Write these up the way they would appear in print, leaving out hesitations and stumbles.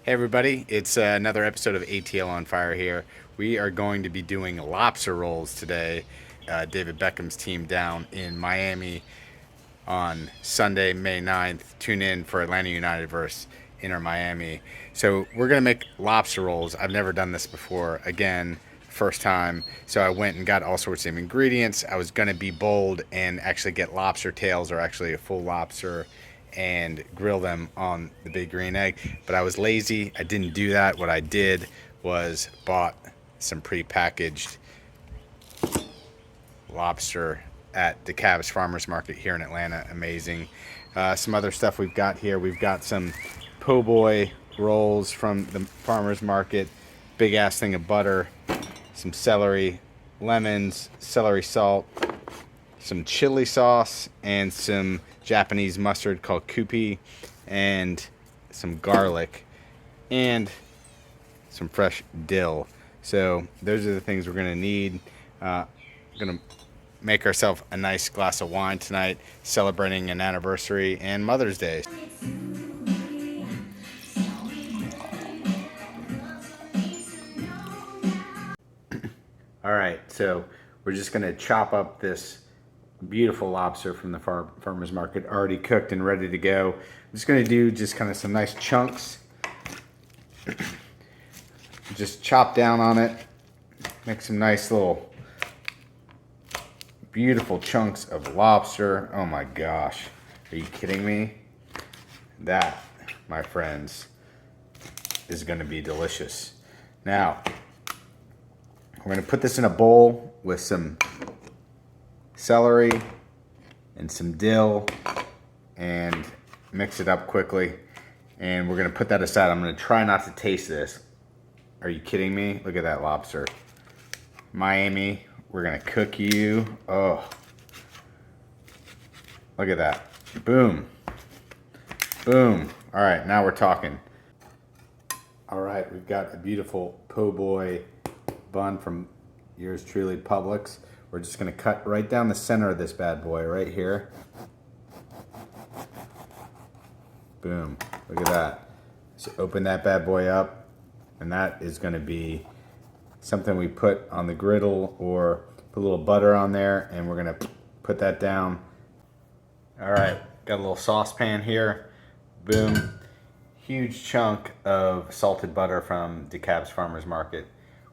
Hey everybody, it's another episode of ATL on Fire here. We are going to be doing lobster rolls today. David Beckham's team down in Miami on Sunday, May 9th. Tune in for Atlanta United versus Inter Miami. So we're going to make lobster rolls. I've never done this before. Again, first time. So I went and got all sorts of ingredients. I was going to be bold and actually get lobster tails, or actually a full lobster, and grill them on the big green egg. But I was lazy. I didn't do that. What I did was bought some pre-packaged lobster at DeKalb's Farmers Market here in Atlanta. Amazing. Some other stuff we've got here. We've got some po' boy rolls from the farmers market. Big ass thing of butter. Some celery, lemons, celery salt, some chili sauce, and some Japanese mustard called Kewpie, and some garlic, and some fresh dill. So those are the things we're gonna need. Gonna make ourselves a nice glass of wine tonight, celebrating an anniversary and Mother's Day. All right, so we're just gonna chop up this beautiful lobster from the farmer's market, already cooked and ready to go. I'm just gonna do just kind of some nice chunks. Just chop down on it, make some nice little beautiful chunks of lobster. Oh my gosh, are you kidding me? That, my friends, is gonna be delicious. Now, we're gonna put this in a bowl with some celery and some dill and mix it up quickly. And we're gonna put that aside. I'm gonna try not to taste this. Are you kidding me? Look at that lobster. Miami, we're gonna cook you. Oh, look at that. Boom. Boom. All right, now we're talking. All right, we've got a beautiful po' boy bun from yours truly, Publix. We're just gonna cut right down the center of this bad boy right here. Boom, look at that. So open that bad boy up, and that is gonna be something we put on the griddle, or put a little butter on there, and we're gonna put that down. All right, got a little saucepan here. Boom, huge chunk of salted butter from DeKalb's Farmers Market.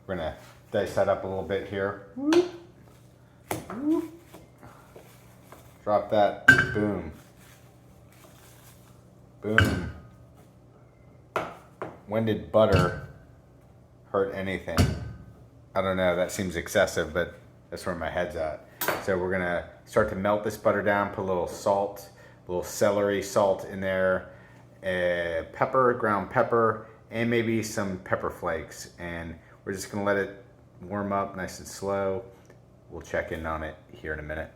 We're gonna dice that up a little bit here. Whoop. Whoop. Drop that. Boom. Boom. When did butter hurt anything? I don't know, that seems excessive, but that's where my head's at. So we're gonna start to melt this butter down, put a little salt, a little celery salt in there, pepper, ground pepper, and maybe some pepper flakes. And we're just gonna let it warm up nice and slow. We'll check in on it here in a minute.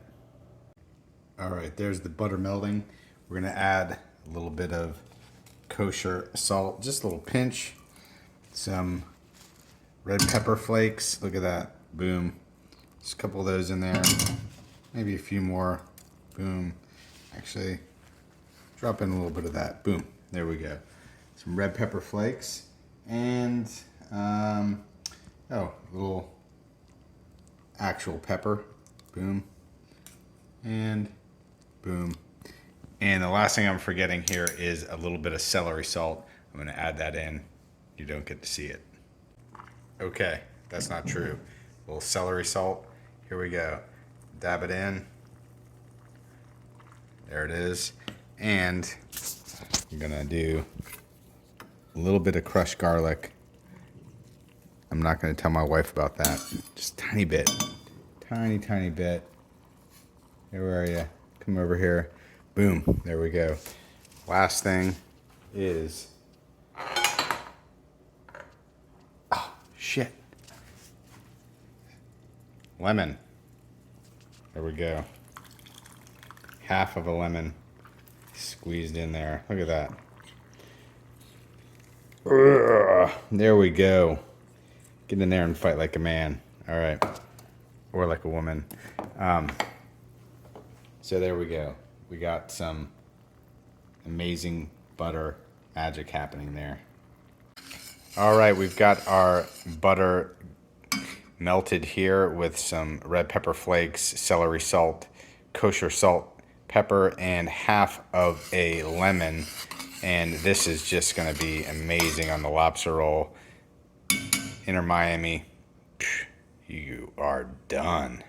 All right, there's the butter melting. We're gonna add a little bit of kosher salt, just a little pinch, some red pepper flakes. Look at that, boom. Just a couple of those in there, maybe a few more, boom. Actually, drop in a little bit of that, boom. There we go. Some red pepper flakes, and a little actual pepper, boom, and boom. And the last thing I'm forgetting here is a little bit of celery salt. I'm gonna add that in. You don't get to see it. Okay, that's not true. A little celery salt, here we go. Dab it in. There it is. And I'm gonna do a little bit of crushed garlic. I'm not gonna tell my wife about that. Just a tiny bit. Tiny, tiny bit. Hey, where are you? Come over here. Boom, there we go. Last thing is, oh, shit. Lemon. There we go. Half of a lemon squeezed in there. Look at that. Ugh, there we go. Get in there and fight like a man. All right. Or like a woman. So there we go. We got some amazing butter magic happening there. All right, we've got our butter melted here with some red pepper flakes, celery salt, kosher salt, pepper, and half of a lemon. And this is just gonna be amazing on the lobster roll. Inner Miami, you are done.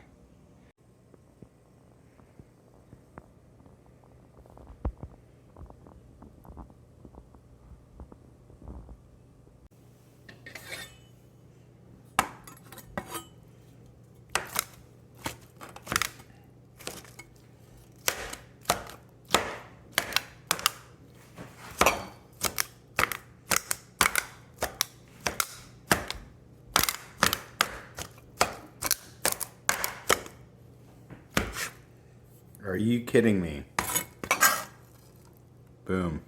Are you kidding me? Boom.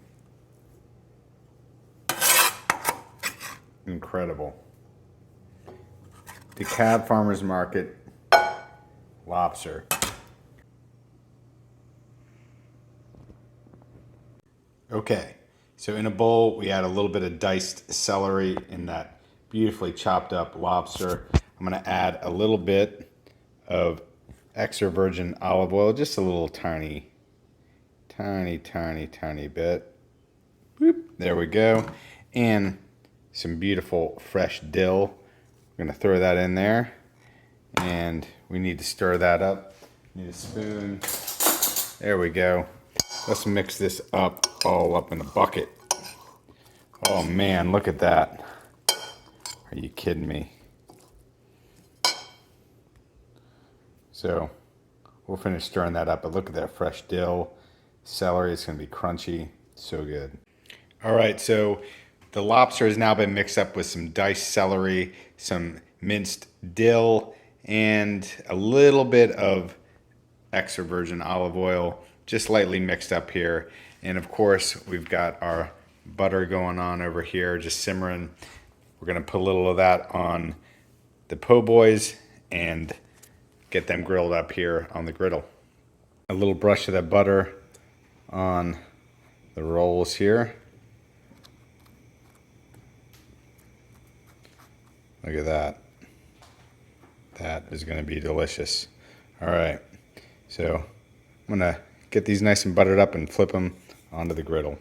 Incredible. DeKalb Farmers Market lobster. Okay, so in a bowl, we add a little bit of diced celery in that beautifully chopped up lobster. I'm gonna add a little bit of extra virgin olive oil, just a little tiny bit. Boop, there we go. And some beautiful fresh dill. We're gonna throw that in there. And we need to stir that up. Need a spoon. There we go. Let's mix this up all up in the bucket. Oh man, look at that. Are you kidding me? So we'll finish stirring that up, but look at that fresh dill. Celery, it's gonna be crunchy, so good. All right, so the lobster has now been mixed up with some diced celery, some minced dill, and a little bit of extra virgin olive oil, just lightly mixed up here. And of course, we've got our butter going on over here, just simmering. We're gonna put a little of that on the po' boys and get them grilled up here on the griddle. A little brush of that butter on the rolls here. Look at that. That is gonna be delicious. All right, so I'm gonna get these nice and buttered up and flip them onto the griddle.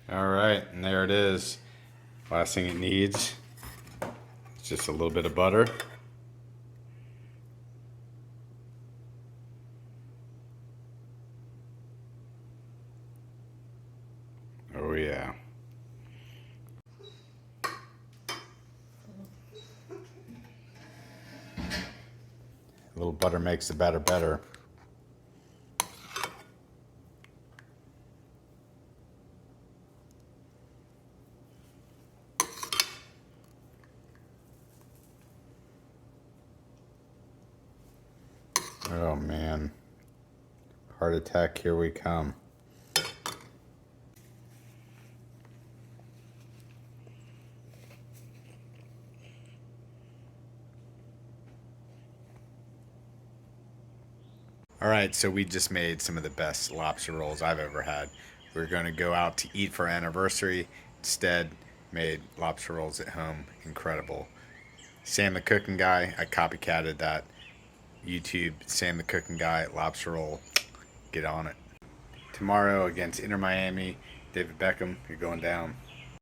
All right, and there it is. Last thing it needs is just a little bit of butter. Oh yeah. A little butter makes the batter better. Oh man. Heart attack, here we come. All right, so we just made some of the best lobster rolls I've ever had. We were going to go out to eat for our anniversary. Instead, made lobster rolls at home. Incredible. Sam the Cooking Guy, I copycatted that. YouTube, Sam the Cooking Guy, lobster roll. Get on it. Tomorrow against Inter Miami, David Beckham, you're going down.